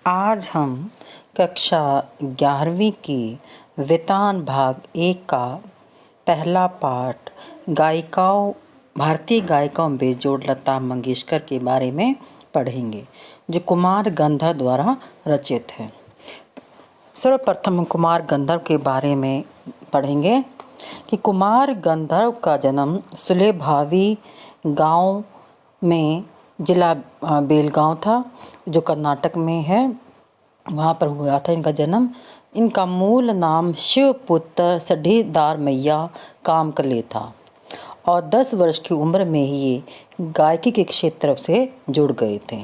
आज हम कक्षा 11वीं की वेतान भाग 1 का पहला पाठ भारतीय गायिकाओं बेजोड़ लता मंगेशकर के बारे में पढ़ेंगे, जो कुमार गंधर्व द्वारा रचित है। सर्वप्रथम कुमार गंधर्व के बारे में पढ़ेंगे कि कुमार गंधर्व का जन्म सुलेभावी गांव में जिला बेलगांव था, जो कर्नाटक में है, वहाँ पर हुआ था इनका जन्म। इनका मूल नाम शिवपुत्र सढ़ीदार मैया कामकले था और 10 वर्ष की उम्र में ही ये गायकी के क्षेत्र से जुड़ गए थे।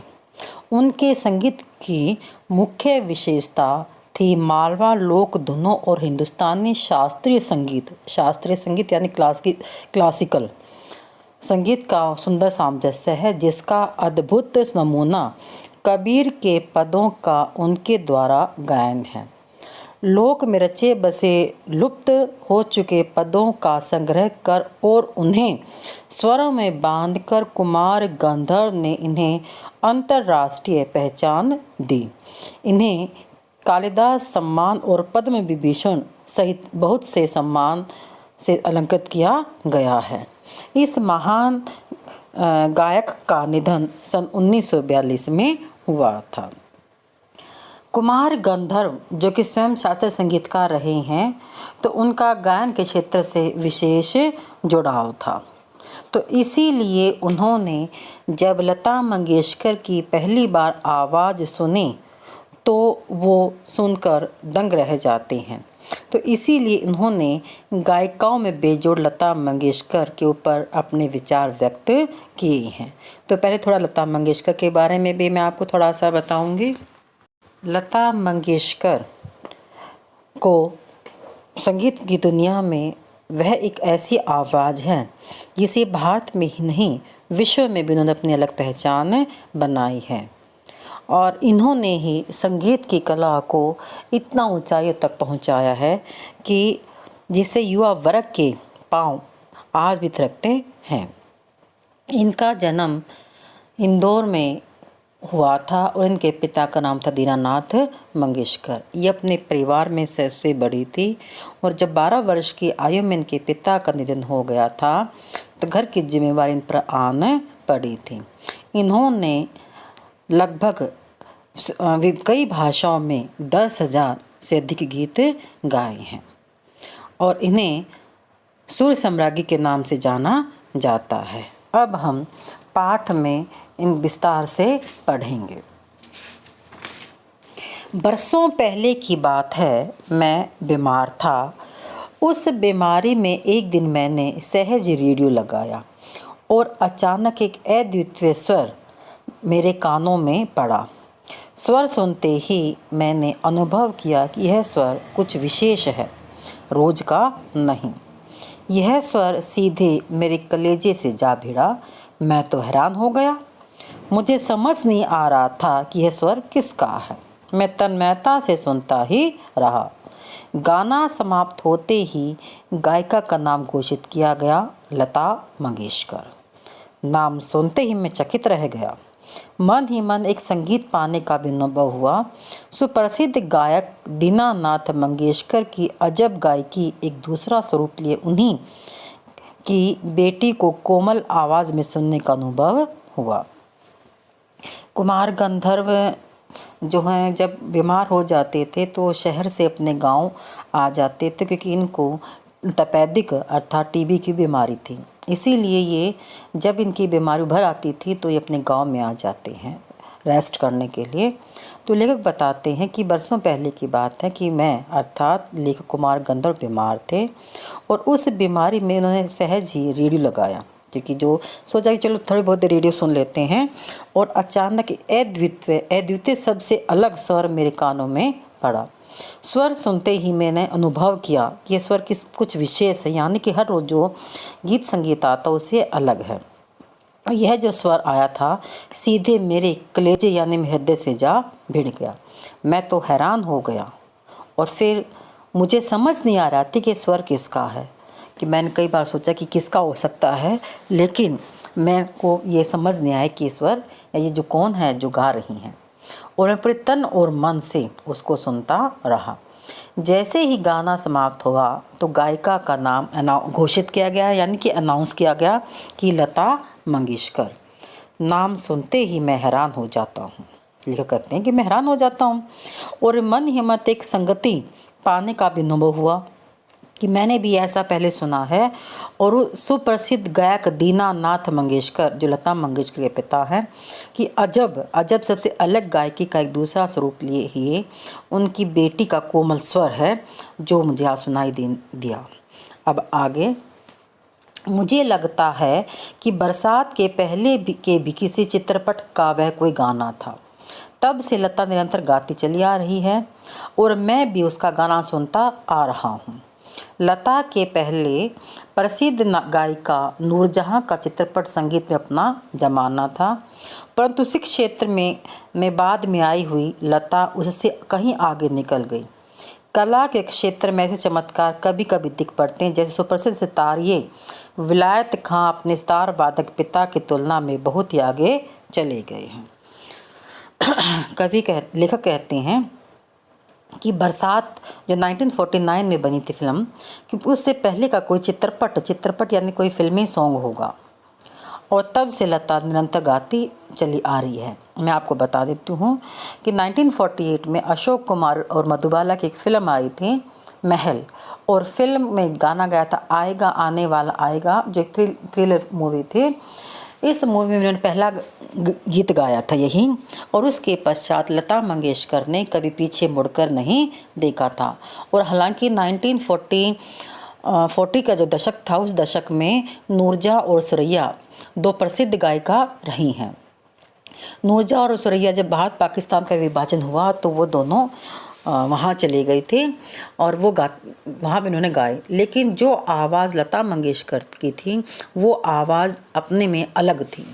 उनके संगीत की मुख्य विशेषता थी मालवा लोक धुनों और हिंदुस्तानी शास्त्रीय संगीत यानी क्लासिकल संगीत का सुंदर सामंजस्य है, जिसका अद्भुत नमूना कबीर के पदों का उनके द्वारा गायन है। लोक में रचे बसे लुप्त हो चुके पदों का संग्रह कर और उन्हें स्वरों में बांधकर कुमार गंधर्व ने इन्हें अंतर्राष्ट्रीय पहचान दी। इन्हें कालिदास सम्मान और पद्म विभूषण सहित बहुत से सम्मान से अलंकृत किया गया है। इस महान गायक का निधन सन 1942 में हुआ था। कुमार गंधर्व जो कि स्वयं शास्त्रीय संगीतकार रहे हैं, तो उनका गायन के क्षेत्र से विशेष जुड़ाव था। तो इसीलिए उन्होंने जब लता मंगेशकर की पहली बार आवाज़ सुनी तो वो सुनकर दंग रह जाते हैं। तो इसीलिए उन्होंने गायिकाओं में बेजोड़ लता मंगेशकर के ऊपर अपने विचार व्यक्त किए हैं। तो पहले थोड़ा लता मंगेशकर के बारे में भी मैं आपको थोड़ा सा बताऊंगी। लता मंगेशकर को संगीत की दुनिया में वह एक ऐसी आवाज़ है जिसे भारत में ही नहीं विश्व में भी उन्होंने अपनी अलग पहचान बनाई है और इन्होंने ही संगीत की कला को इतना ऊंचाइयों तक पहुंचाया है कि जिसे युवा वर्ग के पांव आज भी थिरकते हैं। इनका जन्म इंदौर में हुआ था और इनके पिता का नाम था दीनानाथ मंगेशकर। ये अपने परिवार में सबसे बड़ी थी और जब 12 वर्ष की आयु में इनके पिता का निधन हो गया था तो घर की जिम्मेवारी इन पर आन पड़ी थी। इन्होंने लगभग कई भाषाओं में 10,000 से अधिक गीत गाए हैं और इन्हें सूर्य सम्राज्ञी के नाम से जाना जाता है। अब हम पाठ में इन विस्तार से पढ़ेंगे। बरसों पहले की बात है, मैं बीमार था। उस बीमारी में एक दिन मैंने सहज रेडियो लगाया और अचानक एक अद्वितीय स्वर मेरे कानों में पड़ा। स्वर सुनते ही मैंने अनुभव किया कि यह स्वर कुछ विशेष है, रोज का नहीं। यह स्वर सीधे मेरे कलेजे से जा भिड़ा। मैं तो हैरान हो गया। मुझे समझ नहीं आ रहा था कि यह स्वर किसका है। मैं तन्मयता से सुनता ही रहा। गाना समाप्त होते ही गायिका का नाम घोषित किया गया, लता मंगेशकर। नाम सुनते ही मैं चकित रह गया। मन ही मन एक संगीत पाने का भी अनुभव हुआ। सुप्रसिद्ध गायक दीनानाथ मंगेशकर की अजब गायकी एक दूसरा स्वरूप लिए उन्हीं की बेटी को कोमल आवाज़ में सुनने का अनुभव हुआ। कुमार गंधर्व जो हैं जब बीमार हो जाते थे तो शहर से अपने गांव आ जाते थे, क्योंकि इनको तपेदिक अर्थात टीबी की बीमारी थी। इसीलिए ये जब इनकी बीमारी उभर आती थी तो ये अपने गांव में आ जाते हैं रेस्ट करने के लिए। तो लेखक बताते हैं कि बरसों पहले की बात है कि मैं अर्थात लेखक कुमार गंधर्व बीमार थे और उस बीमारी में उन्होंने सहज ही रेडियो लगाया, क्योंकि जो सोचा कि चलो थोड़ी बहुत रेडियो सुन लेते हैं, और अचानक अद्वितीय सबसे अलग स्वर मेरे कानों में पड़ा। स्वर सुनते ही मैंने अनुभव किया कि यह स्वर कुछ विशेष है, यानी कि हर रोज जो गीत संगीत आता उससे अलग है। यह जो स्वर आया था सीधे मेरे कलेजे यानी हृदय से जा भिड़ गया। मैं तो हैरान हो गया और फिर मुझे समझ नहीं आ रहा थी कि स्वर किसका है, कि मैंने कई बार सोचा कि किसका हो सकता है, लेकिन मेरे को ये समझ नहीं आया कि स्वर ये जो कौन है जो गा रही हैं। और मैं पूरे तन और मन से उसको सुनता रहा। जैसे ही गाना समाप्त हुआ तो गायिका का नाम घोषित किया गया, यानी कि अनाउंस किया गया कि लता मंगेशकर। नाम सुनते ही मैं हैरान हो जाता हूँ। लेखक कहते हैं कि मैं हैरान हो जाता हूँ और मन ही मत एक संगति पाने का भी अनुभव हुआ कि मैंने भी ऐसा पहले सुना है। और सुप्रसिद्ध गायक दीनानाथ मंगेशकर, जो लता मंगेशकर के पिता हैं, कि अजब अजब सबसे अलग गायकी का एक दूसरा स्वरूप लिए ही उनकी बेटी का कोमल स्वर है जो मुझे आज सुनाई दिया। अब आगे, मुझे लगता है कि बरसात के पहले भी किसी चित्रपट का वह कोई गाना था। तब से लता निरंतर गाती चली आ रही है और मैं भी उसका गाना सुनता आ रहा हूँ। लता के पहले प्रसिद्ध गायिका नूरजहां का चित्रपट संगीत में अपना जमाना था, परंतु उसी क्षेत्र में बाद में आई हुई लता उससे कहीं आगे निकल गई। कला के क्षेत्र में ऐसे चमत्कार कभी कभी दिख पड़ते हैं, जैसे सुप्रसिद्ध सितारिये विलायत खां अपने सितार वादक पिता की तुलना में बहुत ही आगे चले गए हैं। लेखक कहते हैं कि बरसात जो 1949 में बनी थी फिल्म, कि उससे पहले का कोई चित्रपट यानी कोई फिल्मी सॉन्ग होगा, और तब से लता निरंतर गाती चली आ रही है। मैं आपको बता देती हूँ कि 1948 में अशोक कुमार और मधुबाला की एक फ़िल्म आई थी महल, और फिल्म में गाना गाया था आएगा आने वाला आएगा, जो एक थ्रिलर मूवी थी। इस मूवी में उन्होंने पहला गीत गाया था यही, और उसके पश्चात लता मंगेशकर ने कभी पीछे मुड़कर नहीं देखा था। और हालांकि 1940 का जो दशक था, उस दशक में नूरजहां और सुरैया दो प्रसिद्ध गायिका रही हैं। नूरजहां और सुरैया जब भारत पाकिस्तान का विभाजन हुआ तो वो दोनों वहाँ चले गए थे और वहाँ भी उन्होंने गाए, लेकिन जो आवाज़ लता मंगेशकर की थी वो आवाज़ अपने में अलग थी।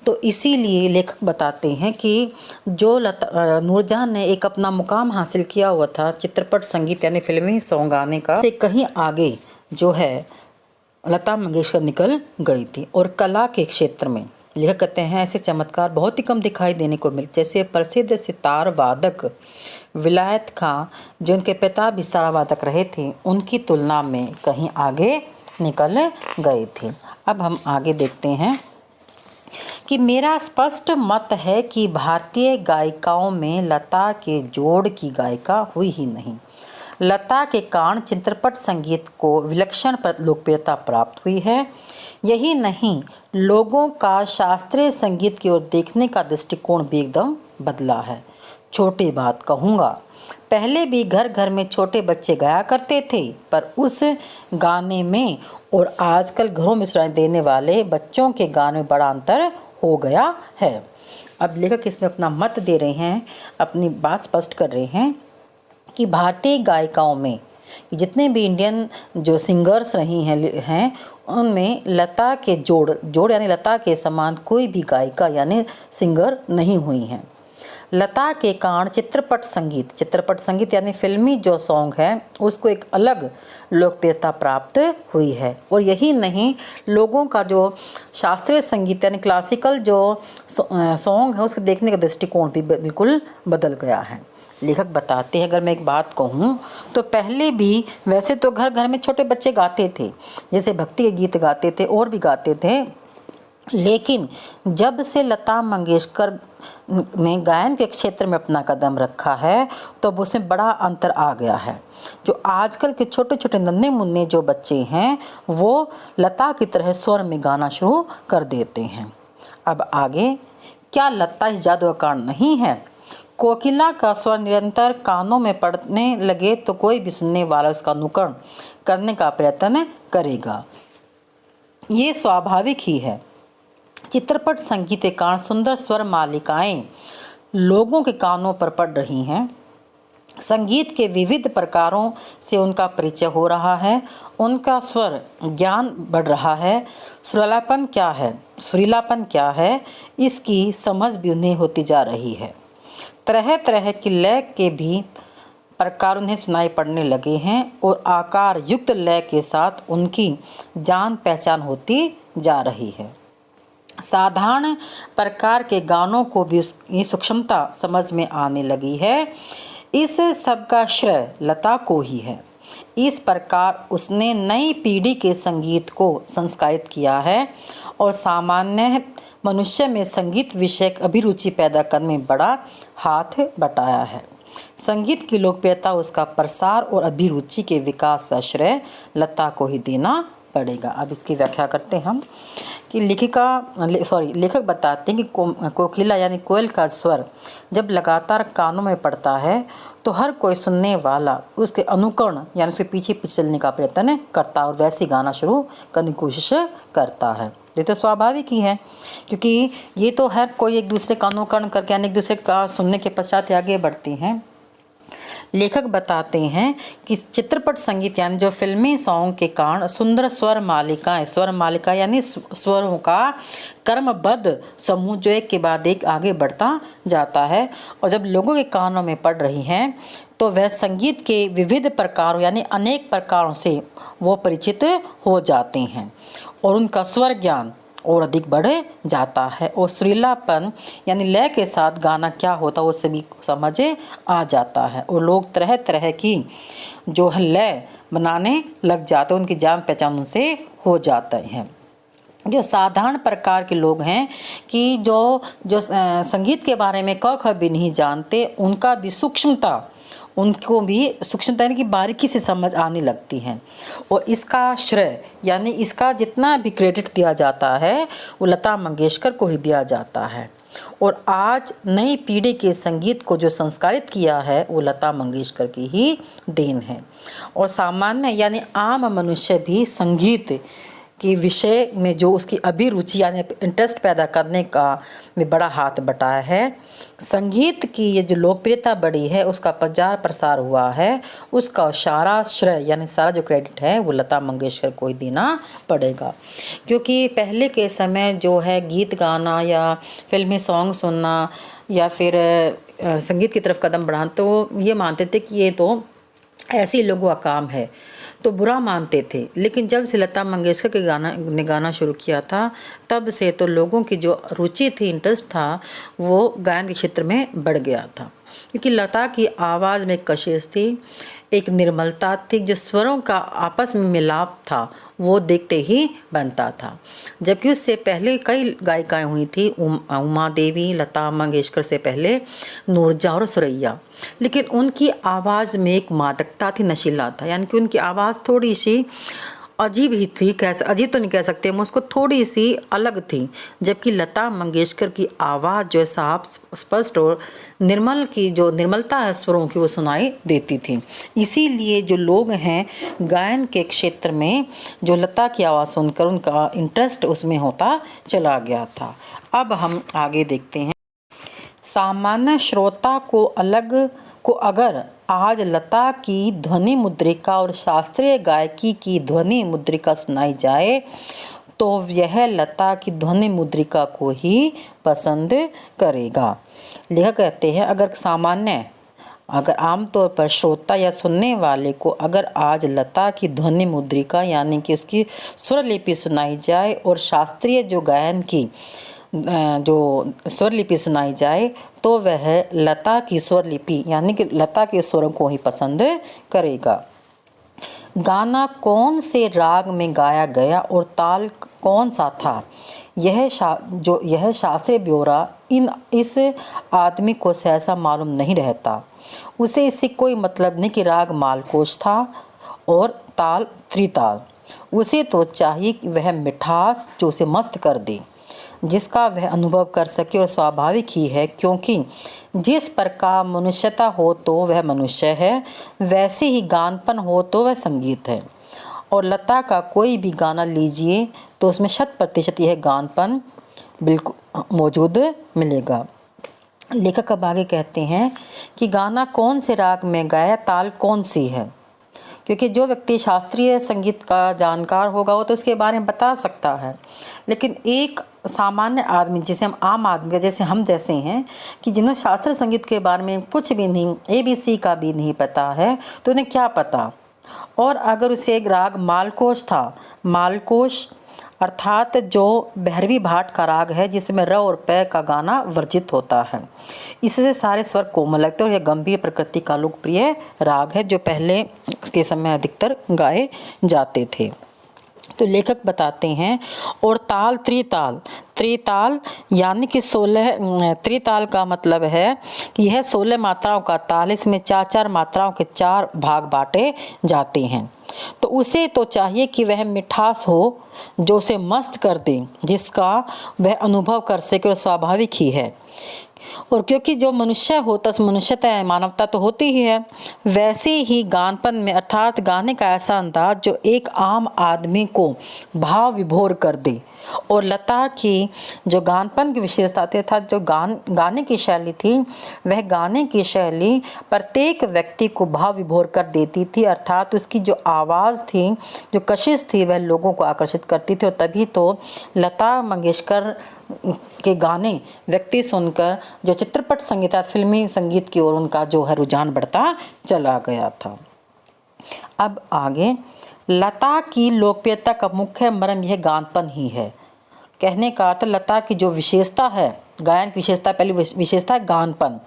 तो इसीलिए लेखक बताते हैं कि जो नूरजहां ने एक अपना मुकाम हासिल किया हुआ था चित्रपट संगीत यानी फिल्मी सॉन्ग गाने का, से कहीं आगे जो है लता मंगेशकर निकल गई थी। और कला के क्षेत्र में लेखक कहते हैं ऐसे चमत्कार बहुत ही कम दिखाई देने को मिलते, जैसे प्रसिद्ध सितार वादक विलायत खां, जो उनके पिता भी सितार वादक रहे थे, उनकी तुलना में कहीं आगे निकल गए थे। अब हम आगे देखते हैं कि मेरा स्पष्ट मत है कि भारतीय गायिकाओं में लता के जोड़ की गायिका हुई ही नहीं। लता के कारण चित्रपट संगीत को विलक्षण लोकप्रियता प्राप्त हुई है। यही नहीं, लोगों का शास्त्रीय संगीत की ओर देखने का दृष्टिकोण भी एकदम बदला है। छोटी बात कहूँगा, पहले भी घर घर में छोटे बच्चे गाया करते थे, पर उस गाने में और आजकल घरों में सुनाई देने वाले बच्चों के गाने में बड़ा अंतर हो गया है। अब लेखक इसमें अपना मत दे रहे हैं, अपनी बात स्पष्ट कर रहे हैं कि भारतीय गायिकाओं में जितने भी इंडियन जो सिंगर्स रही हैं उनमें लता के जोड़ यानी लता के समान कोई भी गायिका यानी सिंगर नहीं हुई हैं। लता के कारण चित्रपट संगीत यानी फिल्मी जो सॉन्ग है उसको एक अलग लोकप्रियता प्राप्त हुई है। और यही नहीं, लोगों का जो शास्त्रीय संगीत यानी क्लासिकल जो सॉन्ग है उसके देखने का दृष्टिकोण भी बिल्कुल बदल गया है। लेखक बताते हैं, अगर मैं एक बात कहूँ तो पहले भी वैसे तो घर घर में छोटे बच्चे गाते थे, जैसे भक्ति के गीत गाते थे और भी गाते थे, लेकिन जब से लता मंगेशकर ने गायन के क्षेत्र में अपना कदम रखा है तो अब उसमें बड़ा अंतर आ गया है। जो आजकल के छोटे छोटे नन्हे मुन्ने जो बच्चे हैं वो लता की तरह स्वर में गाना शुरू कर देते हैं। अब आगे, क्या लता इस जादू का कारण नहीं है? कोकिला का स्वर निरंतर कानों में पड़ने लगे तो कोई भी सुनने वाला उसका अनुकरण करने का प्रयत्न करेगा, ये स्वाभाविक ही है। चित्रपट संगीत के कारण सुंदर स्वर मालिकाएं लोगों के कानों पर पड़ रही हैं। संगीत के विविध प्रकारों से उनका परिचय हो रहा है, उनका स्वर ज्ञान बढ़ रहा है। सुरीलापन क्या है इसकी समझ भी उन्हें होती जा रही है। तरह तरह की लय के भी प्रकार उन्हें सुनाई पड़ने लगे हैं और आकार युक्त लय के साथ उनकी जान पहचान होती जा रही है। साधारण प्रकार के गानों को भी उसकी सूक्ष्मता समझ में आने लगी है। इस सब का श्रेय लता को ही है। इस प्रकार उसने नई पीढ़ी के संगीत को संस्कारित किया है और सामान्य मनुष्य में संगीत विषयक अभिरुचि पैदा करने में बड़ा हाथ बटाया है। संगीत की लोकप्रियता, उसका प्रसार और अभिरुचि के विकास का श्रेय लता को ही देना पड़ेगा। अब इसकी व्याख्या करते हैं हम कि लेखक बताते हैं कि कोकिला यानी कोयल का स्वर जब लगातार कानों में पड़ता है तो हर कोई सुनने वाला उसके अनुकरण यानी उसके पीछे पीछे चलने का प्रयत्न करता है और वैसे गाना शुरू करने की कोशिश करता है। ये तो स्वाभाविक ही है, क्योंकि ये तो हर कोई एक दूसरे का अनुकरण करके यानी एक दूसरे का सुनने के पश्चात आगे बढ़ती हैं। लेखक बताते हैं कि चित्रपट संगीत यानी जो फिल्मी सॉन्ग के कारण सुंदर स्वर मालिका यानी स्वरों का क्रमबद्ध समूह जो एक के बाद एक आगे बढ़ता जाता है, और जब लोगों के कानों में पड़ रही हैं तो वह संगीत के विविध प्रकारों यानी अनेक प्रकारों से वो परिचित हो जाते हैं और उनका स्वर ज्ञान और अधिक बढ़ जाता है और सुरीलापन यानी लय के साथ गाना क्या होता है वो सभी को समझ आ जाता है और लोग तरह तरह की जो है लय बनाने लग जाते हैं, उनकी जान पहचान उनसे हो जाते हैं। जो साधारण प्रकार के लोग हैं कि जो संगीत के बारे में क ख भी नहीं जानते, उनको भी सूक्ष्मता यानी कि बारीकी से समझ आने लगती हैं और इसका श्रेय यानी इसका जितना भी क्रेडिट दिया जाता है वो लता मंगेशकर को ही दिया जाता है। और आज नई पीढ़ी के संगीत को जो संस्कारित किया है वो लता मंगेशकर की ही देन है। और सामान्य यानी आम मनुष्य भी संगीत के विषय में जो उसकी अभिरुचि यानी इंटरेस्ट पैदा करने का में बड़ा हाथ बटाया है। संगीत की ये जो लोकप्रियता बढ़ी है, उसका प्रचार प्रसार हुआ है, उसका सारा श्रेय यानी सारा जो क्रेडिट है वो लता मंगेशकर को ही देना पड़ेगा। क्योंकि पहले के समय जो है गीत गाना या फिल्मी सॉन्ग सुनना या फिर संगीत की तरफ कदम बढ़ाना तो ये मानते थे कि ये तो ऐसे लोगों का काम है, तो बुरा मानते थे। लेकिन जब से लता मंगेशकर के गाना शुरू किया था तब से तो लोगों की जो रुचि थी, इंटरेस्ट था, वो गायन के क्षेत्र में बढ़ गया था। क्योंकि लता की आवाज़ में कशिश थी, एक निर्मलता थी, जो स्वरों का आपस में मिलाप था वो देखते ही बनता था। जबकि उससे पहले कई गायिकाएं हुई थी, उमा देवी, लता मंगेशकर से पहले नूरजहां और सुरैया, लेकिन उनकी आवाज़ में एक मादकता थी, नशीला था, यानी कि उनकी आवाज़ थोड़ी सी अजीब ही थी, अजीब तो नहीं कह सकते हम उसको, थोड़ी सी अलग थी। जबकि लता मंगेशकर की आवाज़ जो है साफ स्पष्ट और निर्मल की जो निर्मलता है स्वरों की वो सुनाई देती थी। इसीलिए जो लोग हैं गायन के क्षेत्र में जो लता की आवाज़ सुनकर उनका इंटरेस्ट उसमें होता चला गया था। अब हम आगे देखते हैं। सामान्य श्रोता को अगर आज लता की ध्वनि मुद्रिका और शास्त्रीय गायकी की ध्वनि मुद्रिका सुनाई जाए तो यह लता की ध्वनि मुद्रिका को ही पसंद करेगा। लेखक कहते हैं अगर आमतौर पर श्रोता या सुनने वाले को अगर आज लता की ध्वनि मुद्रिका यानी कि उसकी स्वरलिपि सुनाई जाए और शास्त्रीय जो गायन की जो स्वरलिपि सुनाई जाए तो वह लता की स्वरलिपि यानी कि लता के स्वरों को ही पसंद करेगा। गाना कौन से राग में गाया गया और ताल कौन सा था, यह शास्त्रीय ब्यौरा इस आदमी को सहसा मालूम नहीं रहता। उसे इससे कोई मतलब नहीं कि राग मालकोच था और ताल त्रिताल। उसे तो चाहिए कि वह मिठास जो उसे मस्त कर दे, जिसका वह अनुभव कर सके, और स्वाभाविक ही है क्योंकि जिस प्रकार मनुष्यता हो तो वह मनुष्य है, वैसे ही गानपन हो तो वह संगीत है। और लता का कोई भी गाना लीजिए तो उसमें 100% यह गानपन बिल्कुल मौजूद मिलेगा। लेखक अब आगे कहते हैं कि गाना कौन से राग में गाया, ताल कौन सी है, क्योंकि जो व्यक्ति शास्त्रीय संगीत का जानकार होगा वो तो उसके बारे में बता सकता है। लेकिन एक सामान्य आदमी जिसे हम आम आदमी जैसे हम जैसे हैं कि जिन्हें शास्त्रीय संगीत के बारे में कुछ भी नहीं, ABC का भी नहीं पता है, तो उन्हें क्या पता। और अगर उसे एक राग मालकोच था, मालकोच अर्थात जो भैरवी भाट का राग है जिसमें र और प का गाना वर्जित होता है। इससे सारे स्वर कोमल लगते हैं और यह गंभीर प्रकृति का लोकप्रिय राग है जो पहले के समय अधिकतर गाए जाते थे। तो लेखक बताते हैं और ताल त्रिताल, त्रिताल यानी कि 16, त्रिताल का मतलब है कि यह 16 मात्राओं का ताल, इसमें 4-4 मात्राओं के 4 भाग बांटे जाते हैं। तो उसे तो चाहिए कि वह मिठास हो जो उसे मस्त कर दे, जिसका वह अनुभव कर सके और स्वाभाविक ही है। और क्योंकि जो मनुष्य होता है मनुष्यता है, मानवता तो होती ही है, वैसे ही गानपन में अर्थात गाने का ऐसा अंदाज जो एक आम आदमी को भाव विभोर कर दे। और लता की जो गानपन की विशेषता थी अर्थात जो गाने की शैली थी, वह गाने की शैली प्रत्येक व्यक्ति को भाव विभोर कर देती थी। अर्थात उसकी जो आवाज़ थी, जो कशिश थी, वह लोगों को आकर्षित करती थी। और तभी तो लता मंगेशकर के गाने व्यक्ति सुनकर जो चित्रपट संगीत फिल्मी संगीत की ओर उनका जो है रुझान बढ़ता चला गया था। अब आगे, लता की लोकप्रियता का मुख्य मर्म यह गानपन ही है। कहने का अर्थ लता की जो विशेषता है, गायन की विशेषता, पहली विशेषता है गानपन,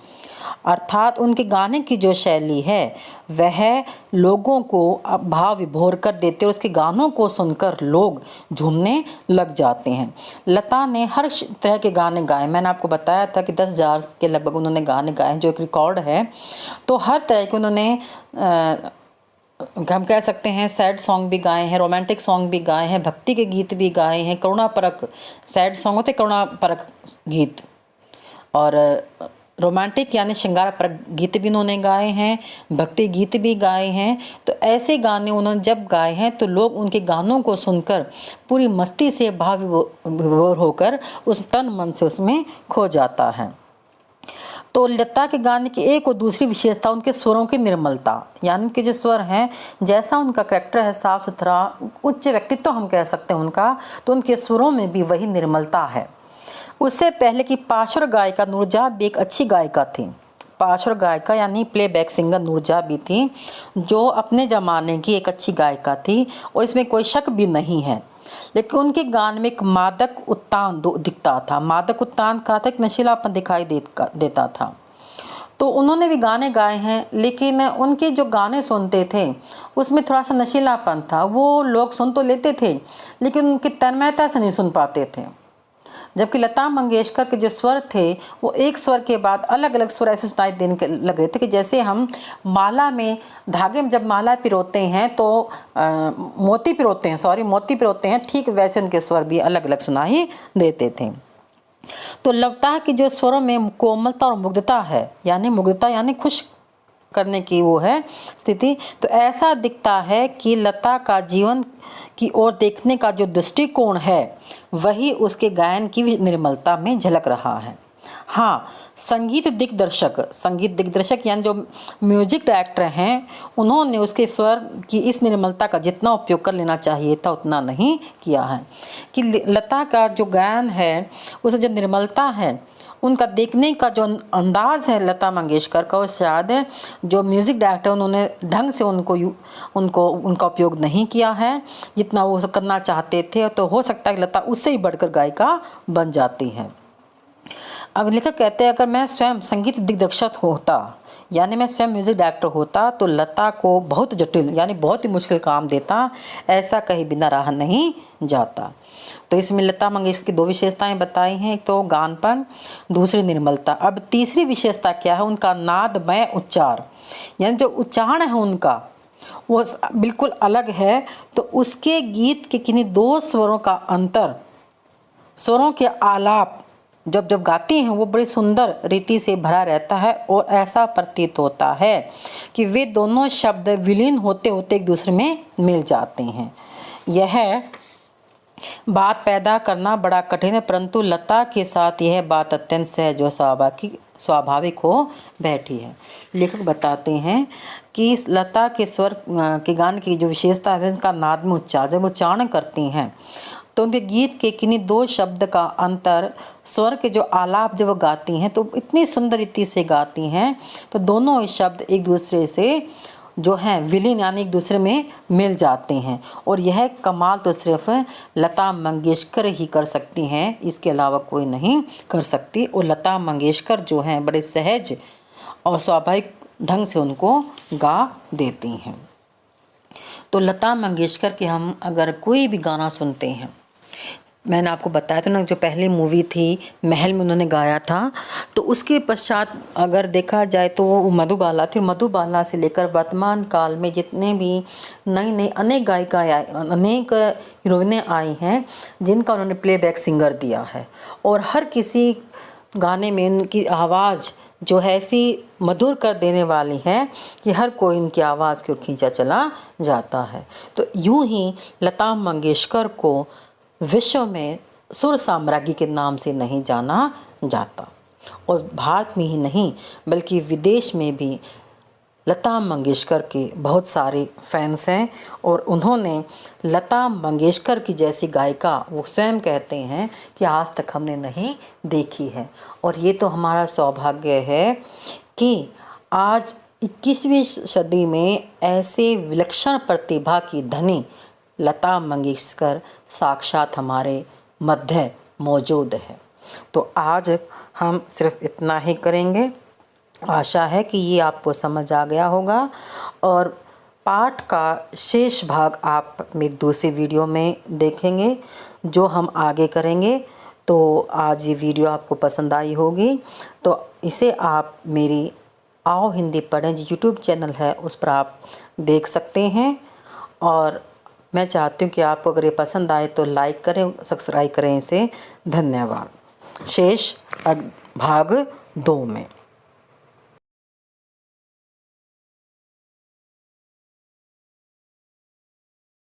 अर्थात उनके गाने की जो शैली है वह लोगों को भाव विभोर कर देते और उसके गानों को सुनकर लोग झूमने लग जाते हैं। लता ने हर तरह के गाने गाए, मैंने आपको बताया था कि 10,000 के लगभग उन्होंने गाने गाए जो एक रिकॉर्ड है। तो हर तरह के उन्होंने हम कह सकते हैं सैड सॉन्ग भी गाए हैं, रोमांटिक सॉन्ग भी गाए हैं, भक्ति के गीत भी गाए हैं, करुणापरक सैड सॉन्ग होते करुणापरक गीत, और रोमांटिक यानी श्रृंगारपरक गीत भी उन्होंने गाए हैं, भक्ति गीत भी गाए हैं। तो ऐसे गाने उन्होंने जब गाए हैं तो लोग उनके गानों को सुनकर पूरी मस्ती से भाव विभोर होकर उस तन मन से उसमें खो जाता है। तो लता के गाने की एक और दूसरी विशेषता उनके स्वरों की निर्मलता, यानी कि जो स्वर हैं, जैसा उनका करैक्टर है साफ सुथरा उच्च व्यक्तित्व हम कह सकते हैं उनका, तो उनके स्वरों में भी वही निर्मलता है। उससे पहले की पार्श्व गायिका नूरजहां भी एक अच्छी गायिका थी। पार्श्व गायिका यानी प्लेबैक सिंगर नूरजहां भी थी, जो अपने ज़माने की एक अच्छी गायिका थी और इसमें कोई शक भी नहीं है। लेकिन उनके गान में एक मादक उत्तान दिखता था। मादक उत्तान का था, एक नशीलापन दिखाई देता था। तो उन्होंने भी गाने गाए हैं, लेकिन उनके जो गाने सुनते थे उसमें थोड़ा सा नशीलापन था। वो लोग सुन तो लेते थे लेकिन उनकी तन्मयता से नहीं सुन पाते थे। जबकि लता मंगेशकर के जो स्वर थे वो एक स्वर के बाद अलग अलग स्वर ऐसे सुनाई देने लगे थे कि जैसे हम माला में धागे में जब माला पिरोते हैं तो मोती पिरोते हैं, ठीक वैसे उनके स्वर भी अलग अलग सुनाई देते थे। तो लता की जो स्वरों में कोमलता और मुग्धता है, यानी मुग्धता यानी खुश करने की वो है स्थिति, तो ऐसा दिखता है कि लता का जीवन की ओर देखने का जो दृष्टिकोण है वही उसके गायन की निर्मलता में झलक रहा है। हाँ, संगीत दिग्दर्शक यानी जो म्यूजिक डायरेक्टर हैं, उन्होंने उसके स्वर की इस निर्मलता का जितना उपयोग कर लेना चाहिए था उतना नहीं किया है। कि लता का जो गायन है उसे जो निर्मलता है, उनका देखने का जो अंदाज़ है लता मंगेशकर का, वो शायद जो म्यूज़िक डायरेक्टर उन्होंने ढंग से उनका उपयोग नहीं किया है जितना वो करना चाहते थे। तो हो सकता है कि लता उससे ही बढ़कर गायिका बन जाती है। अब लेखक कहते हैं अगर मैं स्वयं संगीत दिग्दर्शक होता, यानी मैं स्वयं म्यूज़िक डायरेक्टर होता, तो लता को बहुत जटिल यानी बहुत ही मुश्किल काम देता, ऐसा कहीं बिना राह नहीं जाता। तो इसमें लता मंगेशकर की 2 विशेषताएं बताई हैं, एक तो गानपन, दूसरी निर्मलता। अब तीसरी विशेषता क्या है, उनका नादमय उच्चार, यानी जो उच्चारण है उनका वो बिल्कुल अलग है। तो उसके गीत के किन्हीं 2 स्वरों का अंतर, स्वरों के आलाप जब गाती हैं वो बड़ी सुंदर रीति से भरा रहता है और ऐसा प्रतीत होता है कि वे दोनों शब्द विलीन होते होते एक दूसरे में मिल जाते हैं। यह बात पैदा करना बड़ा कठिन है, परंतु लता के साथ यह बात अत्यंत सहज और स्वाभाविक हो बैठी है। लेखक बताते हैं कि लता के स्वर के गान की जो विशेषता है उनका नाद में उच्चार, जब उच्चारण करती हैं तो उनके गीत के किन्हीं 2 शब्द का अंतर, स्वर के जो आलाप जब वो गाती हैं तो इतनी सुंदर रीति से गाती हैं तो दोनों शब्द एक दूसरे से जो हैं विलीन यानी एक दूसरे में मिल जाते हैं। और यह कमाल तो सिर्फ लता मंगेशकर ही कर सकती हैं, इसके अलावा कोई नहीं कर सकती। और लता मंगेशकर जो हैं बड़े सहज और स्वाभाविक ढंग से उनको गा देती हैं। तो लता मंगेशकर के हम अगर कोई भी गाना सुनते हैं, मैंने आपको बताया था ना, जो पहली मूवी थी महल में उन्होंने गाया था, तो उसके पश्चात अगर देखा जाए तो वो मधुबाला थी। मधुबाला से लेकर वर्तमान काल में जितने भी नई नई अनेक गायिकाएँ अनेक हीरोइनें आई हैं जिनका उन्होंने प्लेबैक सिंगर दिया है। और हर किसी गाने में उनकी आवाज़ जो है ऐसी मधुर कर देने वाली है कि हर कोई इनकी आवाज़ की ओर खींचा चला जाता है। तो यूं ही लता मंगेशकर को विश्व में सुर साम्राज्ञी के नाम से नहीं जाना जाता, और भारत में ही नहीं बल्कि विदेश में भी लता मंगेशकर के बहुत सारे फैंस हैं। और उन्होंने लता मंगेशकर की जैसी गायिका वो स्वयं कहते हैं कि आज तक हमने नहीं देखी है। और ये तो हमारा सौभाग्य है कि आज 21वीं सदी में ऐसे विलक्षण प्रतिभा की धनी लता मंगेशकर साक्षात हमारे मध्य मौजूद है। तो आज हम सिर्फ इतना ही करेंगे। आशा है कि ये आपको समझ आ गया होगा, और पाठ का शेष भाग आप मेरी दूसरी वीडियो में देखेंगे जो हम आगे करेंगे। तो आज ये वीडियो आपको पसंद आई होगी, तो इसे आप मेरी आओ हिंदी पढ़ें जो यूट्यूब चैनल है उस पर आप देख सकते हैं। और मैं चाहती हूँ कि आपको अगर ये पसंद आए तो लाइक करें, सब्सक्राइब करें इसे। धन्यवाद। शेष भाग 2 में।